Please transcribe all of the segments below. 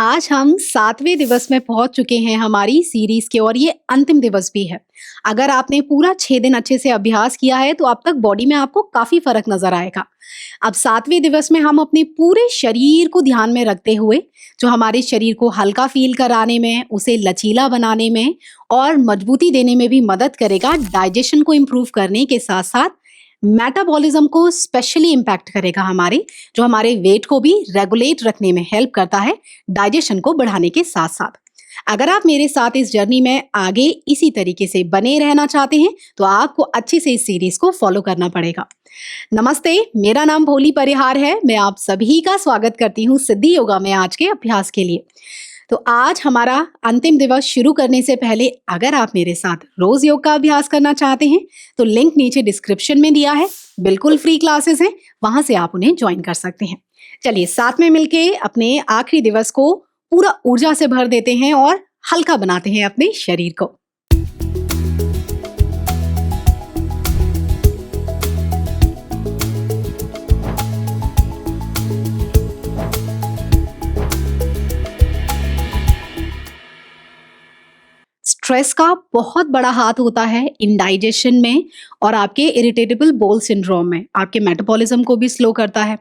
आज हम 7वें दिवस में पहुंच चुके हैं हमारी सीरीज के और ये अंतिम दिवस भी है। अगर आपने पूरा 6 दिन अच्छे से अभ्यास किया है तो अब तक बॉडी में आपको काफी फर्क नजर आएगा। अब 7वें दिवस में हम अपने पूरे शरीर को ध्यान में रखते हुए जो हमारे शरीर को हल्का फील कराने में, उसे लचीला बनाने में और मजबूती देने में भी मदद करेगा। डाइजेशन को इम्प्रूव करने के साथ साथ मेटाबॉलिज्म को स्पेशली इम्पैक्ट करेगा। हमारे वेट को भी रेगुलेट रखने में हेल्प करता है, डाइजेशन को बढ़ाने के साथ साथ। अगर आप मेरे साथ इस जर्नी में आगे इसी तरीके से बने रहना चाहते हैं तो आपको अच्छे से इस सीरीज को फॉलो करना पड़ेगा। नमस्ते, मेरा नाम भोली परिहार है। मैं आप सभी का स्वागत करती हूँ सिद्धि योगा में आज के अभ्यास के लिए। तो आज हमारा अंतिम दिवस शुरू करने से पहले अगर आप मेरे साथ रोज योग का अभ्यास करना चाहते हैं तो लिंक नीचे डिस्क्रिप्शन में दिया है। बिल्कुल फ्री क्लासेस हैं, वहां से आप उन्हें ज्वाइन कर सकते हैं। चलिए साथ में मिलके अपने आखिरी दिवस को पूरा ऊर्जा से भर देते हैं और हल्का बनाते हैं अपने शरीर को। स्ट्रेस का बहुत बड़ा हाथ होता है इंडाइजेशन में और आपके इरिटेटेबल बोल सिंड्रोम में। आपके मेटाबॉलिज्म को भी स्लो करता है।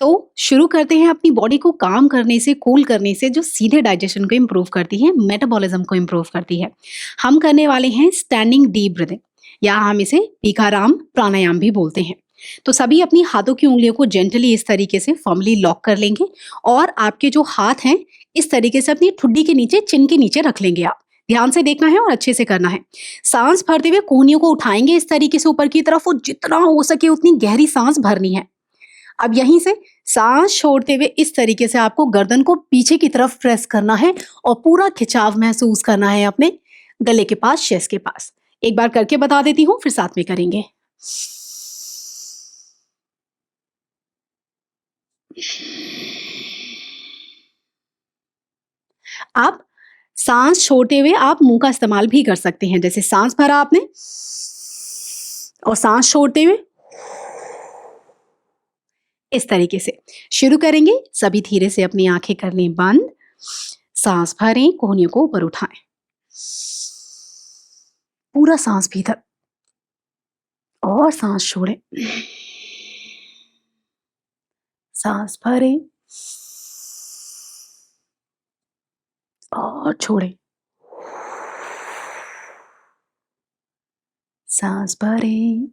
तो शुरू करते हैं अपनी बॉडी को काम करने से, कूल करने से, जो सीधे डाइजेशन को इम्प्रूव करती है, मेटाबॉलिज्म को इम्प्रूव करती है। हम करने वाले हैं स्टैंडिंग डीप ब्रीथिंग, या हम इसे पीकाराम प्राणायाम भी बोलते हैं। तो सभी अपनी हाथों की उंगलियों को जेंटली इस तरीके से फॉर्मली लॉक कर लेंगे और आपके जो हाथ हैं इस तरीके से अपनी ठुड्डी के नीचे, चिन के नीचे रख लेंगे। आप ध्यान से देखना है और अच्छे से करना है। सांस भरते हुए कोहनियों को उठाएंगे इस तरीके से ऊपर की तरफ और जितना हो सके उतनी गहरी सांस भरनी है। अब यहीं से सांस छोड़ते हुए इस तरीके से आपको गर्दन को पीछे की तरफ प्रेस करना है और पूरा खिंचाव महसूस करना है अपने गले के पास, चेस्ट के पास। एक बार करके बता देती हूँ, फिर साथ में करेंगे। आप सांस छोड़ते हुए आप मुंह का इस्तेमाल भी कर सकते हैं। जैसे सांस भरा आपने और सांस छोड़ते हुए इस तरीके से शुरू करेंगे। सभी धीरे से अपनी आंखें कर लें बंद। सांस भरें, कोहनियों को ऊपर उठाएं, पूरा सांस भीतर और सांस छोड़ें। सांस भरें और छोड़ें। सांस भरें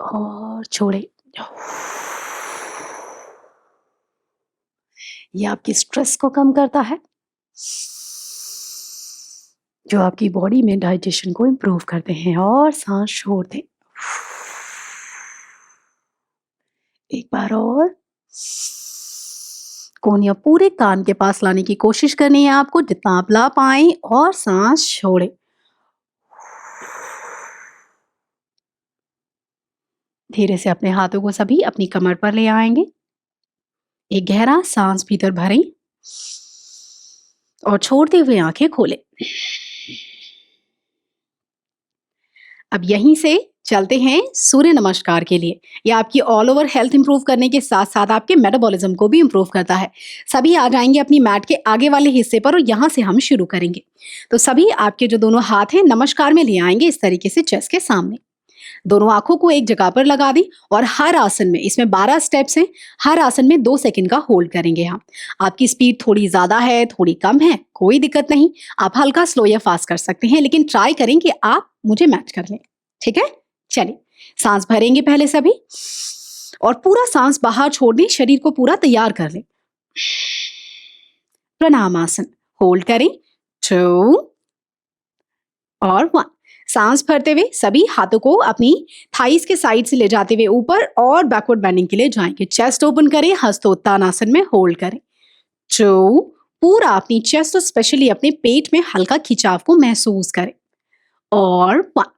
और छोड़ें। ये आपकी स्ट्रेस को कम करता है, जो आपकी बॉडी में डाइजेशन को इम्प्रूव करते हैं। और सांस छोड़ दें। एक बार और कोहनियां पूरे कान के पास लाने की कोशिश करनी है आपको, जितना आप ला पाए। और सांस छोड़ें। धीरे से अपने हाथों को सभी अपनी कमर पर ले आएंगे। एक गहरा सांस भीतर भरें और छोड़ते हुए आंखें खोलें। अब यहीं से चलते हैं सूर्य नमस्कार के लिए। यह आपकी ऑल ओवर हेल्थ इंप्रूव करने के साथ साथ आपके मेटाबॉलिज्म को भी इंप्रूव करता है। सभी आ जाएंगे अपनी मैट के आगे वाले हिस्से पर और यहाँ से हम शुरू करेंगे। तो सभी आपके जो दोनों हाथ हैं नमस्कार में ले आएंगे इस तरीके से चेस्ट के सामने। दोनों आंखों को एक जगह पर लगा दी और हर आसन में, इसमें 12 स्टेप्स हैं, हर आसन में 2 सेकंड का होल्ड करेंगे हम। आपकी स्पीड थोड़ी ज्यादा है, थोड़ी कम है, कोई दिक्कत नहीं। आप हल्का स्लो या फास्ट कर सकते हैं, लेकिन ट्राई करें कि आप मुझे मैच कर लें। ठीक है, चलिए सांस भरेंगे पहले सभी और पूरा सांस बाहर छोड़ दें। शरीर को पूरा तैयार कर लें। प्रणाम आसन होल्ड करें। 2 और 1। सांस भरते हुए सभी हाथों को अपनी थाइस के साइड से ले जाते हुए ऊपर और बैकवर्ड बेंडिंग के लिए जाएंगे। चेस्ट ओपन करें, हस्तोत्तानासन में होल्ड करें। 2, पूरा अपनी चेस्ट और स्पेशली अपने पेट में हल्का खिंचाव को महसूस करें। और 1।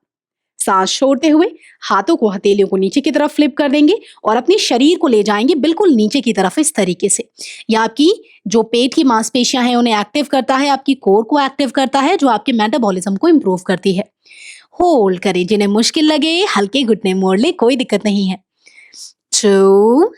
सांस छोड़ते हुए हाथों को, हथेलियों को नीचे की तरफ फ्लिप कर देंगे और अपने शरीर को ले जाएंगे बिल्कुल नीचे की तरफ इस तरीके से। यह आपकी जो पेट की मांसपेशियां हैं उन्हें एक्टिव करता है, आपकी कोर को एक्टिव करता है, जो आपके मेटाबॉलिज्म को इंप्रूव करती है। होल्ड करें। जिन्हें मुश्किल लगे हल्के घुटने मोड़ ले, कोई दिक्कत नहीं है। 2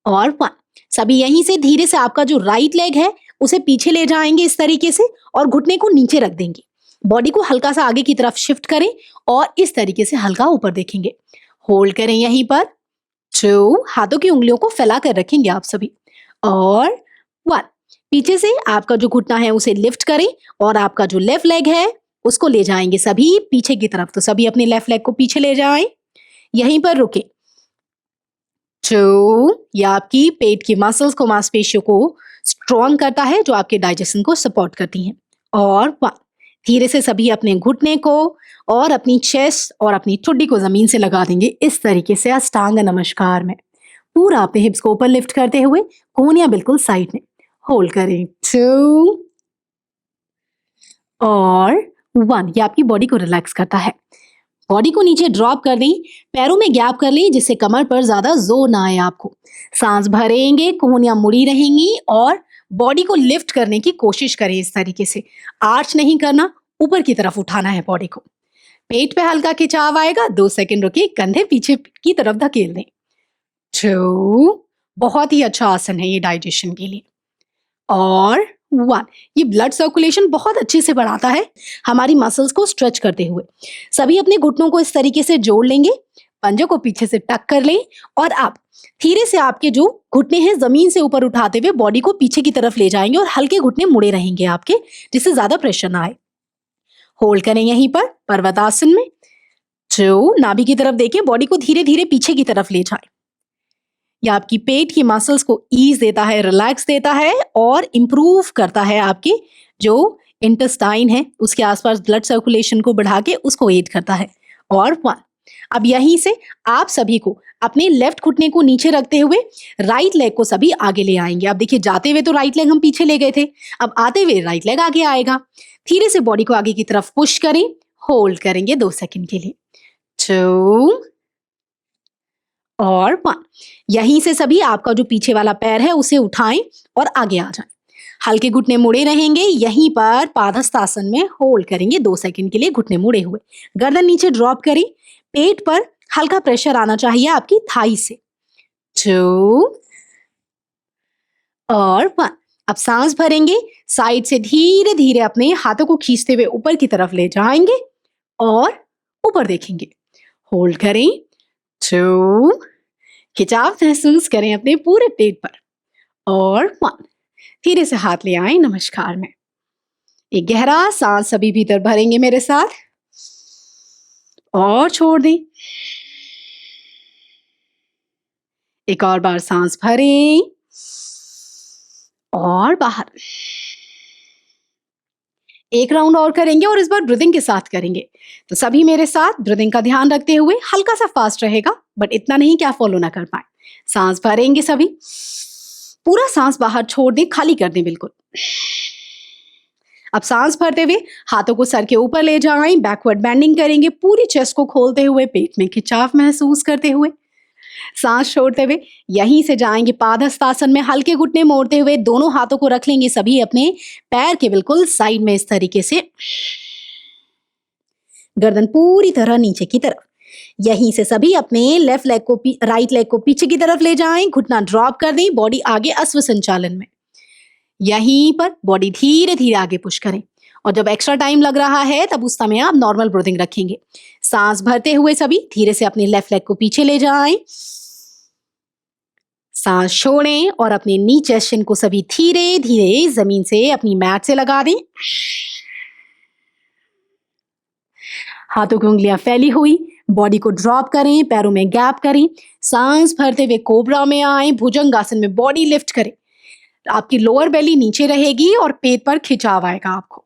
और 1। सभी यहीं से धीरे से आपका जो राइट लेग है उसे पीछे ले जाएंगे इस तरीके से और घुटने को नीचे रख देंगे। बॉडी को हल्का सा आगे की तरफ शिफ्ट करें और इस तरीके से हल्का ऊपर देखेंगे। होल्ड करें यहीं पर। 2, हाथों की उंगलियों को फैला कर रखेंगे आप सभी। और 1, पीछे से आपका जो घुटना है उसे लिफ्ट करें और आपका जो लेफ्ट लेग है उसको ले जाएंगे सभी पीछे की तरफ। तो सभी अपने लेफ्ट लेग को पीछे ले जाएं, यहीं पर रुके। 2, ये आपकी पेट की मसल्स को, मांसपेशियों को स्ट्रॉन्ग करता है जो आपके डाइजेशन को सपोर्ट करती हैं। और 1, धीरे से सभी अपने घुटने को और अपनी चेस्ट और अपनी ठुड्डी को जमीन से लगा देंगे इस तरीके से अष्टांग नमस्कार में। पूरा अपने हिप्स को ऊपर लिफ्ट करते हुए, कोहनियां बिल्कुल साइड में। होल्ड करें। 2 और 1, ये आपकी बॉडी को रिलैक्स करता है। बॉडी को नीचे ड्रॉप कर दें, पैरों में गैप कर लें जिससे कमर पर ज्यादा जोर ना आए आपको। सांस भरेंगे, कोहनियां मुड़ी रहेंगी और बॉडी को लिफ्ट करने की कोशिश करें इस तरीके से। आर्च नहीं करना, ऊपर की तरफ उठाना है बॉडी को। पेट पे हल्का खिंचाव आएगा, 2 सेकंड रुकिए, कंधे पीछे की तरफ धकेल दें। 2, बहुत ही अच्छा आसन है ये डाइजेशन के लिए। और 1, ये ब्लड सर्कुलेशन बहुत अच्छे से बढ़ाता है हमारी मसल्स को स्ट्रेच करते हुए। सभी अपने घुटनों को इस तरीके से जोड़ लेंगे, पंजों को पीछे से टक कर लें और आप धीरे से आपके जो घुटने हैं जमीन से ऊपर उठाते हुए बॉडी को पीछे की तरफ ले जाएंगे और हल्के घुटने मुड़े रहेंगे आपके, जिससे ज्यादा प्रेशर ना आए। होल्ड करें यहीं पर पर्वतासन में। 2, नाभि की तरफ देखें, बॉडी को धीरे धीरे पीछे की तरफ ले जाएं। यह आपकी पेट की मसल्स को ईज देता है, रिलैक्स देता है और इंप्रूव करता है आपके जो इंटेस्टाइन है उसके आसपास ब्लड सर्कुलेशन को बढ़ा के उसको एड करता है। और 1, अब यहीं से आप सभी को अपने लेफ्ट घुटने को नीचे रखते हुए राइट लेग को सभी आगे ले आएंगे। आप देखिए, जाते हुए तो राइट लेग हम पीछे ले गए थे, अब आते हुए राइट लेग आगे आएगा। धीरे से बॉडी को आगे की तरफ पुश करें, होल्ड करेंगे 2 सेकंड के लिए। 2 और 1, यहीं से सभी आपका जो पीछे वाला पैर है उसे उठाएं और आगे आ जाएं। हल्के घुटने मुड़े रहेंगे, यहीं पर पादहस्तासन में होल्ड करेंगे 2 सेकंड के लिए घुटने मुड़े हुए। गर्दन नीचे ड्रॉप करें, पेट पर हल्का प्रेशर आना चाहिए आपकी थाई से। 2 और 1, अब सांस भरेंगे, साइड से धीरे धीरे अपने हाथों को खींचते हुए ऊपर की तरफ ले जाएंगे और ऊपर देखेंगे। होल्ड करें। 2, खिंचाव महसूस करें अपने पूरे पेट पर। और 1, धीरे से हाथ ले आए नमस्कार में। एक गहरा सांस सभी भीतर भरेंगे मेरे साथ और छोड़ दें। एक और बार सांस भरें और बाहर। एक राउंड और करेंगे और इस बार ब्रीदिंग के साथ करेंगे। तो सभी मेरे साथ ब्रीदिंग का ध्यान रखते हुए, हल्का सा फास्ट रहेगा बट इतना नहीं कि आप फॉलो ना कर पाए। सांस भरेंगे सभी, पूरा सांस बाहर छोड़ दें, खाली कर दें बिल्कुल। अब सांस भरते हुए हाथों को सर के ऊपर ले जाएं, बैकवर्ड बेंडिंग करेंगे, पूरी चेस्ट को खोलते हुए, पेट में खिंचाव महसूस करते हुए। सांस छोड़ते हुए यहीं से जाएंगे पादहस्तासन में, हल्के घुटने मोड़ते हुए दोनों हाथों को रख लेंगे सभी अपने पैर के बिल्कुल साइड में इस तरीके से, गर्दन पूरी तरह नीचे की तरफ। यहीं से सभी अपने लेफ्ट लेग को राइट लेग को पीछे की तरफ ले जाएं, घुटना ड्रॉप कर दें, बॉडी आगे अश्व संचालन में। यहीं पर बॉडी धीरे धीरे आगे पुश करें और जब एक्स्ट्रा टाइम लग रहा है तब उस समय आप नॉर्मल ब्रीदिंग रखेंगे। सांस भरते हुए सभी धीरे से अपने लेफ्ट लेग को पीछे ले जाएं, सांस छोड़ें और अपने नी चेस्ट को सभी धीरे धीरे जमीन से अपनी मैट से लगा दें। हाथों की उंगलियां फैली हुई, बॉडी को ड्रॉप करें, पैरों में गैप करें। सांस भरते हुए कोबरा में आए, भुजंगासन में बॉडी लिफ्ट करें। आपकी लोअर बेली नीचे रहेगी और पेट पर खिंचाव आएगा आपको।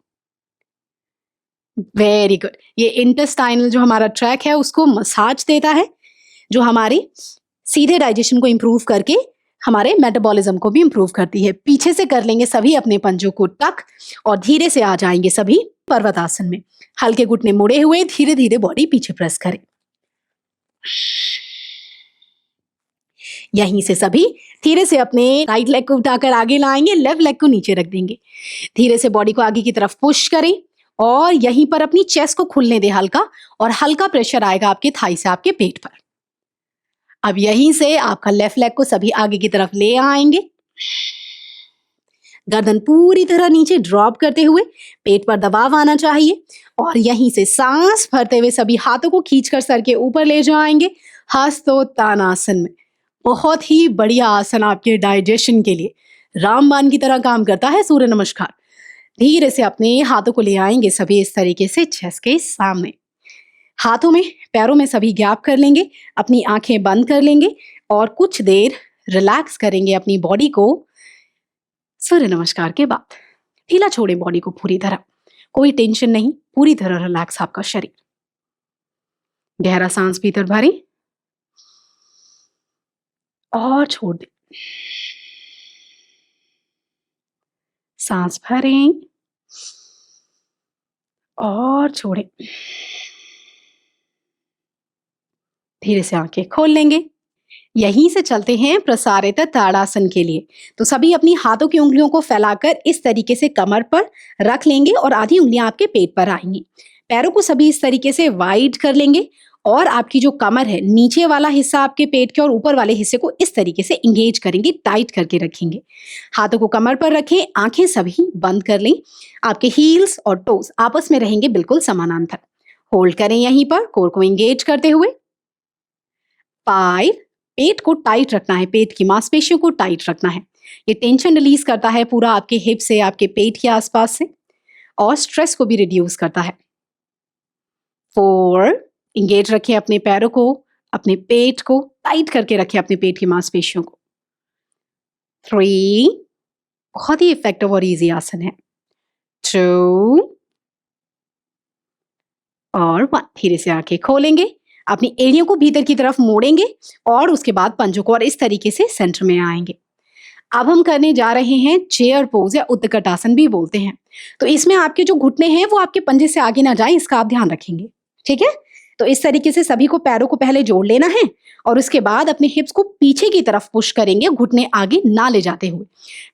Very good. ये इंटेस्टाइनल जो हमारा ट्रैक है उसको मसाज देता है, जो हमारे सीधे डाइजेशन को इंप्रूव करके हमारे मेटाबॉलिज्म को भी इंप्रूव करती है। पीछे से कर लेंगे सभी अपने पंजों को टक और धीरे से आ जाएंगे सभी पर्वतासन में। हल्के घुटने मुड़े हुए, धीरे धीरे बॉडी पीछे प्रेस करें। यहीं से सभी धीरे से अपने राइट लेग को उठाकर आगे लाएंगे, लेफ्ट लेग को नीचे रख देंगे। धीरे से बॉडी को आगे की तरफ पुश करें और यहीं पर अपनी चेस्ट को खुलने दें हल्का, और हल्का प्रेशर आएगा आपके थाई से आपके पेट पर। अब यहीं से आपका लेफ्ट लेग को सभी आगे की तरफ ले आएंगे। गर्दन पूरी तरह नीचे ड्रॉप करते हुए पेट पर दबाव आना चाहिए और यहीं से सांस भरते हुए सभी हाथों को खींचकर सर के ऊपर ले जाएंगे हस्तोत्तानासन में। बहुत ही बढ़िया आसन आपके डाइजेशन के लिए रामबाण की तरह काम करता है सूर्य नमस्कार। धीरे से अपने हाथों को ले आएंगे सभी इस तरीके से चेस्ट के सामने। हाथों में पैरों में सभी गैप कर लेंगे, अपनी आंखें बंद कर लेंगे और कुछ देर रिलैक्स करेंगे अपनी बॉडी को। सूर्य नमस्कार के बाद ढीला छोड़े बॉडी को पूरी तरह, कोई टेंशन नहीं, पूरी तरह रिलैक्स आपका शरीर। गहरा सांस भीतर भरें और छोड़ दें। सांस भरें और छोड़ें। धीरे से आंखें खोल लेंगे। यहीं से चलते हैं प्रसारित ताड़ासन के लिए। तो सभी अपनी हाथों की उंगलियों को फैलाकर इस तरीके से कमर पर रख लेंगे और आधी उंगलियां आपके पेट पर आएंगी। पैरों को सभी इस तरीके से वाइड कर लेंगे और आपकी जो कमर है, नीचे वाला हिस्सा आपके पेट के और ऊपर वाले हिस्से को इस तरीके से इंगेज करेंगे, टाइट करके रखेंगे। हाथों को कमर पर रखें, आंखें सभी बंद कर लें। आपके हील्स और टोस आपस में रहेंगे बिल्कुल समानांतर। होल्ड करें यहीं पर, कोर को इंगेज करते हुए। 5, पेट को टाइट रखना है, पेट की मांसपेशियों को टाइट रखना है। ये टेंशन रिलीज करता है पूरा आपके हिप से, आपके पेट के आसपास से, और स्ट्रेस को भी रिड्यूस करता है। 4, इंगेज रखें अपने पैरों को, अपने पेट को टाइट करके रखें, अपने पेट की मांसपेशियों को। 3, बहुत ही इफेक्टिव और इजी आसन है। 2 और 1, धीरे से आंखें खोलेंगे, अपनी एड़ियों को भीतर की तरफ मोड़ेंगे और उसके बाद पंजों को और इस तरीके से सेंटर में आएंगे। अब हम करने जा रहे हैं चेयर पोज या उत्कट आसन भी बोलते हैं। तो इसमें आपके जो घुटने हैं वो आपके पंजे से आगे ना जाए, इसका आप ध्यान रखेंगे, ठीक है। तो इस तरीके से सभी को पैरों को पहले जोड़ लेना है और उसके बाद अपने हिप्स को पीछे की तरफ पुश करेंगे, घुटने आगे ना ले जाते हुए।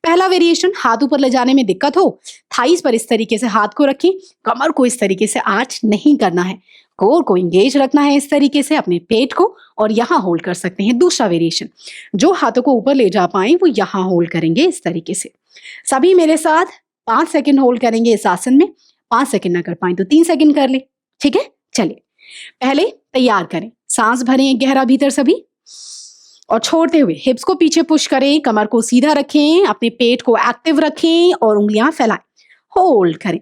पहला वेरिएशन, हाथ ऊपर ले जाने में दिक्कत हो, थाइस पर इस तरीके से हाथ को रखें, कमर को इस तरीके से आर्च नहीं करना है, कोर को इंगेज रखना है इस तरीके से, अपने पेट को, और यहाँ होल्ड कर सकते हैं। दूसरा वेरिएशन, जो हाथों को ऊपर ले जा पाए वो यहाँ होल्ड करेंगे इस तरीके से। सभी मेरे साथ 5 सेकंड होल्ड करेंगे इस आसन में। 5 सेकंड ना कर पाए तो 3 सेकंड कर ले, ठीक है। चलिए पहले तैयार करें, सांस भरें गहरा भीतर सभी और छोड़ते हुए हिप्स को पीछे पुश करें, कमर को सीधा रखें, अपने पेट को एक्टिव रखें और उंगलियां फैलाएं। होल्ड करें।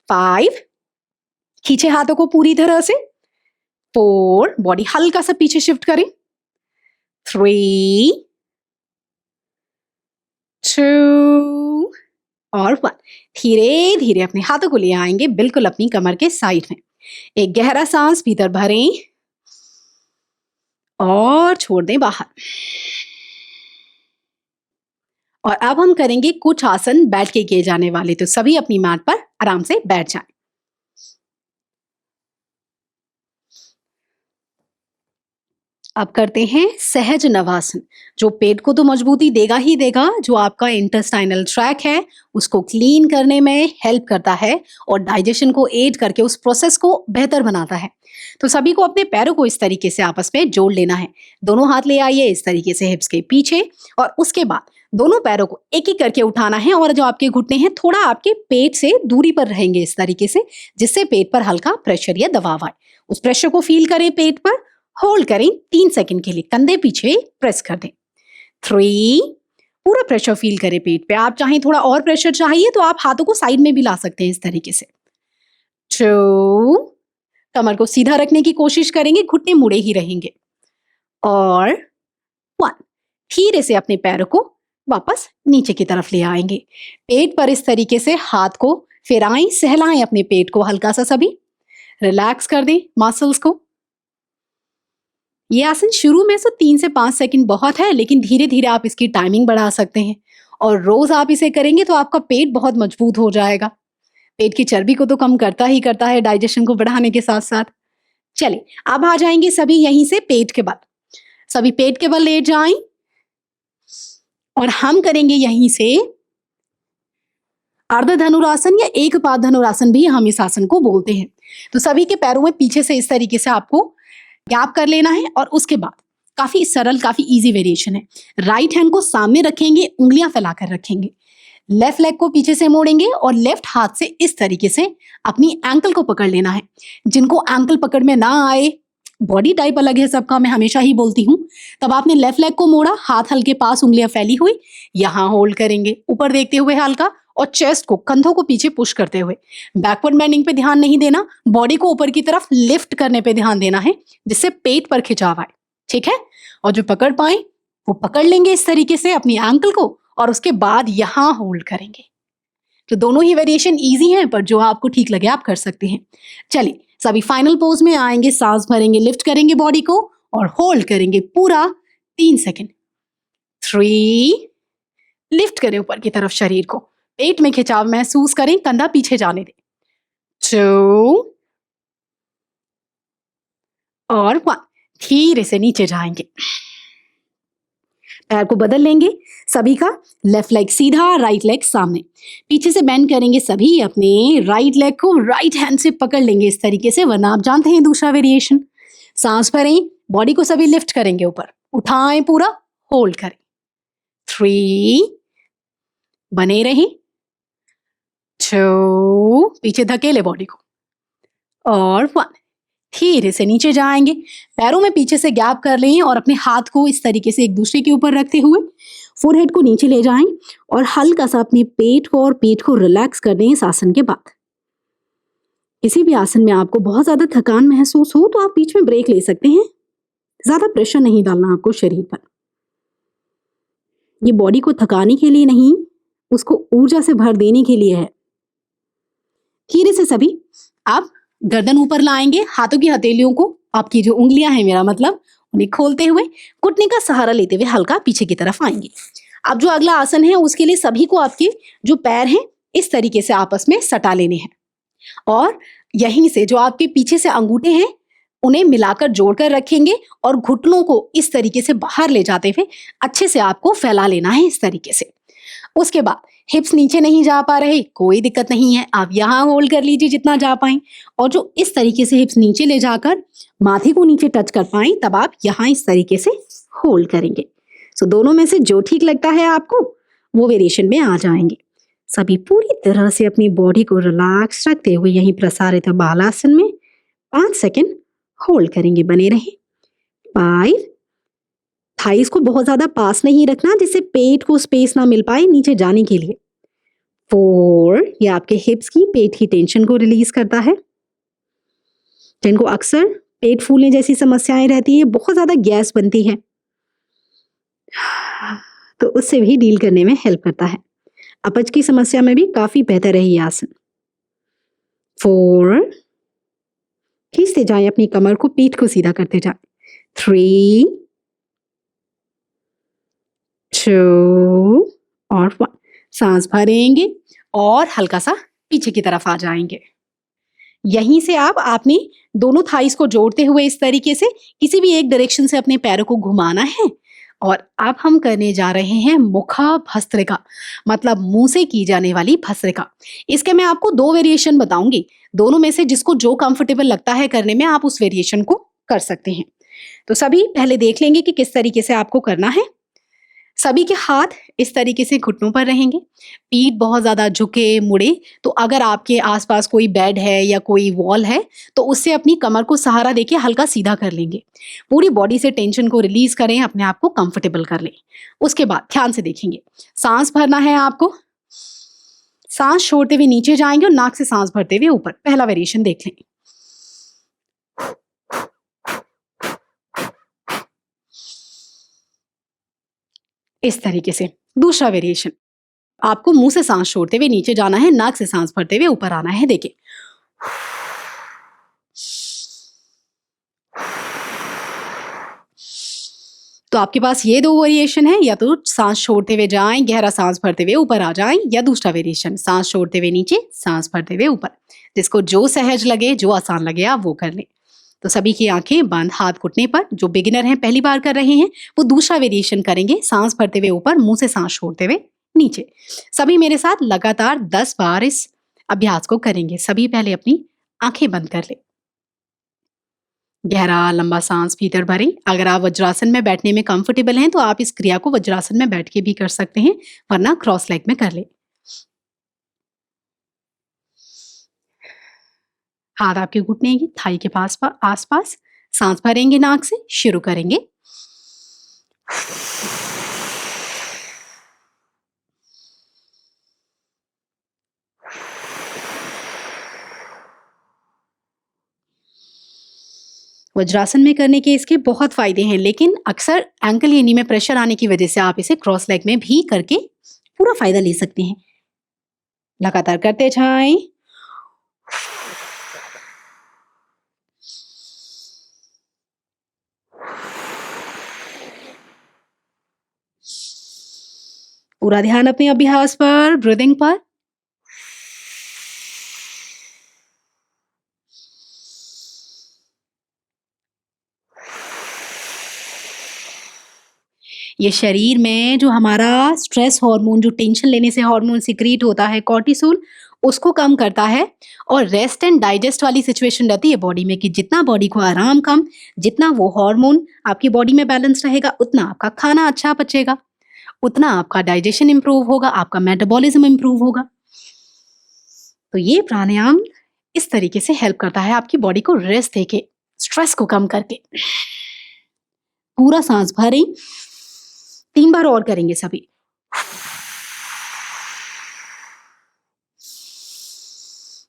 5, खींचे हाथों को पूरी तरह से। 4, बॉडी हल्का सा पीछे शिफ्ट करें। 3, 2 और 1, धीरे धीरे अपने हाथों को ले आएंगे बिल्कुल अपनी कमर के साइड में। एक गहरा सांस भीतर भरें और छोड़ दें बाहर। और अब हम करेंगे कुछ आसन बैठ के किए जाने वाले। तो सभी अपनी मैट पर आराम से बैठ जाएं। अब करते हैं सहज नवासन, जो पेट को तो मजबूती देगा ही देगा, जो आपका इंटेस्टाइनल ट्रैक है उसको क्लीन करने में हेल्प करता है और डाइजेशन को एड करके उस प्रोसेस को बेहतर बनाता है। तो सभी को अपने पैरों को इस तरीके से आपस में जोड़ लेना है। दोनों हाथ ले आइए इस तरीके से हिप्स के पीछे और उसके बाद दोनों पैरों को एक एक करके उठाना है और जो आपके घुटने हैं थोड़ा आपके पेट से दूरी पर रहेंगे इस तरीके से, जिससे पेट पर हल्का प्रेशर या दबाव आए। उस प्रेशर को फील करें पेट पर। होल्ड करें 3 सेकंड के लिए, कंधे पीछे प्रेस कर दें। 3, पूरा प्रेशर फील करें पेट पे। आप चाहें थोड़ा और प्रेशर चाहिए तो आप हाथों को साइड में भी ला सकते हैं इस तरीके से। 2, कमर को सीधा रखने की कोशिश करेंगे, घुटने मुड़े ही रहेंगे। और 1, धीरे से अपने पैरों को वापस नीचे की तरफ ले आएंगे। पेट पर इस तरीके से हाथ को फिराएं, सहलाएं अपने पेट को हल्का सा, सभी रिलैक्स कर दें मसल्स को। ये आसन शुरू में तो 3 से 5 सेकंड बहुत है, लेकिन धीरे धीरे आप इसकी टाइमिंग बढ़ा सकते हैं और रोज आप इसे करेंगे तो आपका पेट बहुत मजबूत हो जाएगा। पेट की चर्बी को तो कम करता ही करता है, डाइजेशन को बढ़ाने के साथ साथ। चलिए अब आ जाएंगे सभी यहीं से पेट के बल। सभी पेट के बल लेट जाएं और हम करेंगे यहीं से अर्ध धनुरासन या एक पाद धनुरासन भी हम इस आसन को बोलते हैं। तो सभी के पैरों में पीछे से इस तरीके से आपको गैप कर लेना है और उसके बाद काफी सरल, काफी इजी वेरिएशन है। राइट हैंड को सामने रखेंगे, उंगलियां फैलाकर रखेंगे, लेफ्ट लेग को पीछे से मोड़ेंगे और लेफ्ट हाथ से इस तरीके से अपनी एंकल को पकड़ लेना है। जिनको एंकल पकड़ में ना आए, बॉडी टाइप अलग है सबका, मैं हमेशा ही बोलती हूँ, तब आपने लेफ्ट लेग को मोड़ा, हाथ हल्के पास, उंगलियां फैली हुई, यहां होल्ड करेंगे, ऊपर देखते हुए हल्का, और चेस्ट को, कंधों को पीछे पुश करते हुए। बैकवर्ड बेंडिंग पे ध्यान नहीं देना, बॉडी को ऊपर की तरफ लिफ्ट करने पे ध्यान देना है, जिससे पेट पर खिंचाव आए, ठीक है। और जो पकड़ पाए वो पकड़ लेंगे इस तरीके से अपनी एंकल को, और उसके बाद यहां होल्ड करेंगे। तो दोनों ही वेरिएशन इजी हैं, पर जो आपको ठीक लगे आप कर सकते हैं। चलिए सभी फाइनल पोज में आएंगे, सांस भरेंगे, लिफ्ट करेंगे बॉडी को और होल्ड करेंगे पूरा 3 सेकेंड। 3, लिफ्ट करें ऊपर की तरफ शरीर को, पेट में खिंचाव महसूस करें, कंधा पीछे जाने दें। 2 और 1, धीरे से नीचे जाएंगे। पैर को बदल लेंगे सभी का, लेफ्ट लेग सीधा, राइट लेग सामने, पीछे से बेंड करेंगे सभी, अपने राइट लेग को राइट हैंड से पकड़ लेंगे इस तरीके से, वरना आप जानते हैं दूसरा वेरिएशन। सांस भरें, बॉडी को सभी लिफ्ट करेंगे ऊपर, उठाएं पूरा, होल्ड करें। 3, बने रही। 2, पीछे धकेले बॉडी को, और 1, धीरे से नीचे जाएंगे। पैरों में पीछे से गैप कर लें और अपने हाथ को इस तरीके से एक दूसरे के ऊपर रखते हुए फोरहेड को नीचे ले जाएं और हल्का सा अपने पेट को और पीठ को रिलैक्स कर दें इस आसन के बाद। किसी भी आसन में आपको बहुत ज्यादा थकान महसूस हो तो आप बीच में ब्रेक ले सकते हैं, ज्यादा प्रेशर नहीं डालना आपको शरीर पर। ये बॉडी को थकाने के लिए नहीं, उसको ऊर्जा से भर देने के लिए है। धीरे से सभी आप गर्दन ऊपर लाएंगे, हाथों की हथेलियों को, आपकी जो उंगलियां हैं मेरा मतलब, उन्हें खोलते हुए घुटने का सहारा लेते हुए हल्का पीछे की तरफ आएंगे। अब जो अगला आसन है उसके लिए सभी को आपके जो पैर हैं इस तरीके से आपस में सटा लेने हैं, और यहीं से जो आपके पीछे से अंगूठे हैं उन्हें मिलाकर जोड़कर रखेंगे और घुटनों को इस तरीके से बाहर ले जाते हुए अच्छे से आपको फैला लेना है इस तरीके से। उसके बाद हिप्स नीचे नहीं जा पा रहे, कोई दिक्कत नहीं है, आप यहाँ होल्ड कर लीजिए जितना जा पाए, और जो इस तरीके से हिप्स नीचे ले जाकर माथे को नीचे टच कर पाए तब आप यहाँ इस तरीके से होल्ड करेंगे। सो दोनों में से जो ठीक लगता है आपको वो वेरिएशन में आ जाएंगे। सभी पूरी तरह से अपनी बॉडी को रिलैक्स रखते हुए यहीं प्रसारित बालासन में 5 सेकेंड होल्ड करेंगे, बने रहे। 5, थाइस को बहुत ज्यादा पास नहीं रखना जिससे पेट को स्पेस ना मिल पाए नीचे जाने के लिए। 4, ये आपके हिप्स की, पेट की टेंशन को रिलीज करता है। जिनको अक्सर पेट फूलने जैसी समस्याएं रहती है, बहुत ज्यादा गैस बनती है, तो उससे भी डील करने में हेल्प करता है। अपच की समस्या में भी काफी बेहतर है ये आसन। 4, खींचते जाएं अपनी कमर को, पीठ को सीधा करते जाएं। 3, 2 और 1, सांस भरेंगे और हल्का सा पीछे की तरफ आ जाएंगे। यहीं से आपने दोनों थाइस को जोड़ते हुए इस तरीके से किसी भी एक डायरेक्शन से अपने पैरों को घुमाना है, और अब हम करने जा रहे हैं मुखा भस्त्रिका, मतलब मुंह से की जाने वाली भस्त्रिका। इसके मैं आपको 2 वेरिएशन बताऊंगी, दोनों में से जिसको जो कंफर्टेबल लगता है करने में आप उस वेरिएशन को कर सकते हैं। तो सभी पहले देख लेंगे कि किस तरीके से आपको करना है। सभी के हाथ इस तरीके से घुटनों पर रहेंगे, पीठ बहुत ज्यादा झुके मुड़े, तो अगर आपके आसपास कोई बेड है या कोई वॉल है तो उससे अपनी कमर को सहारा देके हल्का सीधा कर लेंगे। पूरी बॉडी से टेंशन को रिलीज करें, अपने आप को कंफर्टेबल कर लें। उसके बाद ध्यान से देखेंगे, सांस भरना है आपको, सांस छोड़ते हुए नीचे जाएंगे और नाक से सांस भरते हुए ऊपर। पहला वेरिएशन देख लें। इस तरीके से। दूसरा वेरिएशन, आपको मुंह से सांस छोड़ते हुए नीचे जाना है, नाक से सांस भरते हुए ऊपर आना है। देखिए, तो आपके पास ये 2 वेरिएशन है, या तो सांस छोड़ते हुए जाएं, गहरा सांस भरते हुए ऊपर आ जाएं, या दूसरा वेरिएशन सांस छोड़ते हुए नीचे, सांस भरते हुए ऊपर। जिसको जो सहज लगे, जो आसान लगे आप वो कर लें। तो सभी की आंखें बंद, हाथ घुटने पर। जो बिगिनर हैं, पहली बार कर रहे हैं, वो दूसरा वेरिएशन करेंगे, सांस भरते हुए ऊपर, मुंह से सांस छोड़ते हुए नीचे। सभी मेरे साथ लगातार 10 बार इस अभ्यास को करेंगे। सभी पहले अपनी आंखें बंद कर ले। गहरा लंबा सांस भीतर भरें। अगर आप वज्रासन में बैठने में कंफर्टेबल हैं तो आप इस क्रिया को वज्रासन में बैठ के भी कर सकते हैं, वरना क्रॉस लेग में कर लें। हाथ आपके घुटने की थाई के आसपास। सांस भरेंगे नाक से, शुरू करेंगे। वज्रासन में करने के इसके बहुत फायदे हैं, लेकिन अक्सर एंकल या नी में प्रेशर आने की वजह से आप इसे क्रॉस लेग में भी करके पूरा फायदा ले सकते हैं। लगातार करते जाएं। पूरा ध्यान अपने अभ्यास पर, ब्रीदिंग पर। ये शरीर में जो हमारा स्ट्रेस हार्मोन, जो टेंशन लेने से हार्मोन सिक्रीट होता है कॉर्टिसोल, उसको कम करता है। और रेस्ट एंड डाइजेस्ट वाली सिचुएशन रहती है बॉडी में कि जितना बॉडी को आराम कम, जितना वो हार्मोन आपकी बॉडी में बैलेंस रहेगा, उतना आपका खाना अच्छा पचेगा, उतना आपका डाइजेशन इंप्रूव होगा, आपका मेटाबॉलिज्म इंप्रूव होगा। तो ये प्राणायाम इस तरीके से हेल्प करता है आपकी बॉडी को रेस्ट देके, स्ट्रेस को कम करके। पूरा सांस भरें, 3 बार और करेंगे सभी।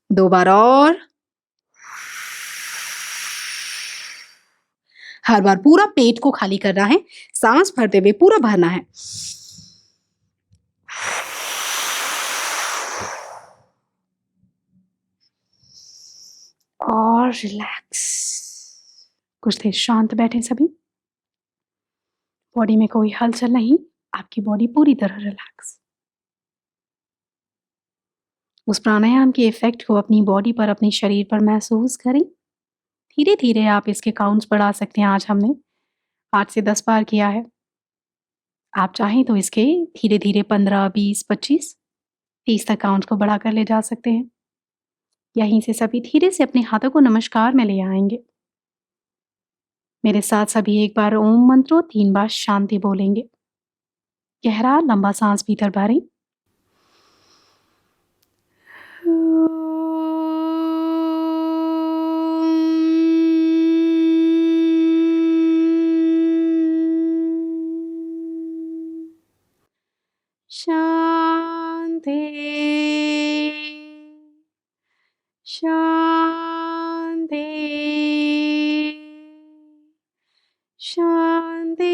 दो बार और। हर बार पूरा पेट को खाली करना है, सांस भरते हुए पूरा भरना है। और रिलैक्स। कुछ देर शांत बैठे सभी। बॉडी में कोई हलचल नहीं, आपकी बॉडी पूरी तरह रिलैक्स। उस प्राणायाम के इफेक्ट को अपनी बॉडी पर, अपने शरीर पर महसूस करें। धीरे धीरे आप इसके काउंट्स बढ़ा सकते हैं। आज हमने 8 से 10 बार किया है। आप चाहें तो इसके धीरे धीरे 15, 20, 25, 30 तक काउंट को बढ़ाकर ले जा सकते हैं। यहीं से सभी धीरे से अपने हाथों को नमस्कार में ले आएंगे। मेरे साथ सभी एक बार ओम मंत्रो 3 बार शांति बोलेंगे। गहरा लंबा सांस भीतर भरें। शांति शांति शांति।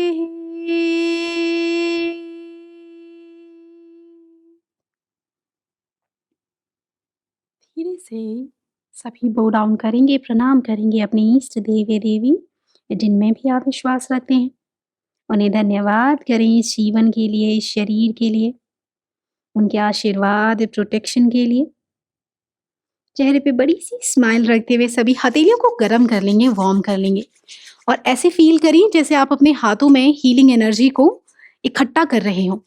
धीरे से सभी बो डाउन करेंगे, प्रणाम करेंगे अपने इष्ट देवी देवी जिनमें भी आप विश्वास रखते हैं। उन्हें धन्यवाद करें इस जीवन के लिए, इस शरीर के लिए, उनके आशीर्वाद, प्रोटेक्शन के लिए। चेहरे पे बड़ी सी स्माइल रखते हुए सभी हथेलियों को गर्म कर लेंगे, वार्म कर लेंगे। और ऐसे फील करिए जैसे आप अपने हाथों में हीलिंग एनर्जी को इकट्ठा कर रहे हो।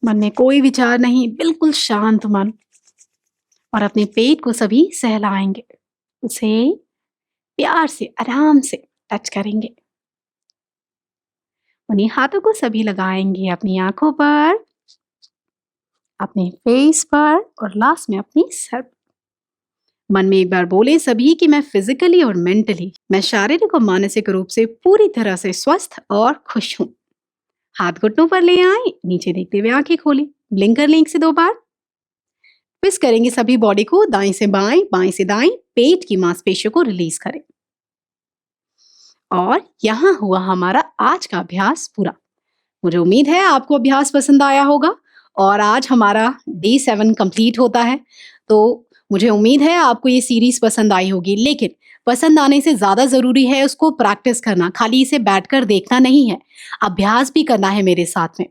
मन में कोई विचार नहीं, बिल्कुल शांत मन। और अपने पेट को सभी सहलाएंगे, उसे प्यार से आराम से टच करेंगे। उन्हीं हाथों को सभी लगाएंगे अपनी आंखों पर, अपने फेस पर और लास्ट में अपनी सर। मन में एक बार बोले सभी कि मैं फिजिकली और मेंटली, मैं शारीरिक और मानसिक रूप से पूरी तरह से स्वस्थ और खुश हूं। हाथ घुटनों पर ले आए, नीचे देखते हुए आंखें खोलें, ब्लिंक कर लें 1 से 2 बार। ट्विस्ट करेंगे सभी बॉडी को, दाएं से बाएं, बाएं से दाएं, पेट की मांसपेशियों को रिलीज करें। और यहाँ हुआ हमारा आज का अभ्यास पूरा। मुझे उम्मीद है आपको अभ्यास पसंद आया होगा। और आज हमारा डे 7 कंप्लीट होता है, तो मुझे उम्मीद है आपको ये सीरीज पसंद आई होगी। लेकिन पसंद आने से ज्यादा जरूरी है उसको प्रैक्टिस करना, खाली इसे बैठकर देखना नहीं है, अभ्यास भी करना है मेरे साथ में।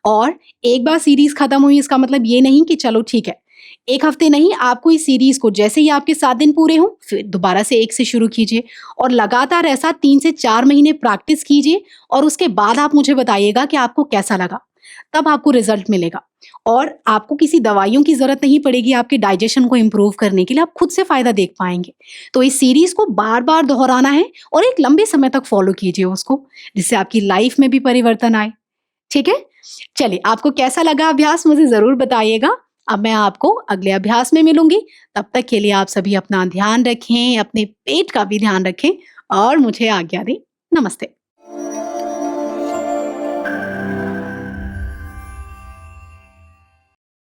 और एक बार सीरीज खत्म हुई इसका मतलब ये नहीं कि चलो ठीक है, 1 हफ्ते नहीं, आपको इस सीरीज को जैसे ही आपके 7 दिन पूरे हों फिर दोबारा से 1 से शुरू कीजिए और लगातार ऐसा 3 से 4 महीने प्रैक्टिस कीजिए। और उसके बाद आप मुझे बताइएगा कि आपको कैसा लगा। तब आपको रिजल्ट मिलेगा। और आपको किसी दवाइयों की ज़रूरत नहीं पड़ेगी आपके डाइजेशन को इम्प्रूव करने के लिए, आप खुद से फ़ायदा देख पाएँगे। तो इस सीरीज़ को बार-बार दोहराना है और एक लंबे समय तक फ़ॉलो कीजिए उसको, जिससे आपकी लाइफ़ में भी परिवर्तन आए। ठीक है? चलिए, आपको कैसा लगा अभ्यास मुझे ज़रूर बताइएगा। अब मैं आपको अगले अभ्यास में मिलूँगी। तब तक के लिए आप सभी अपना ध्यान रखें, अपने पेट का भी ध्यान रखें और मुझे आज्ञा दें। नमस्ते।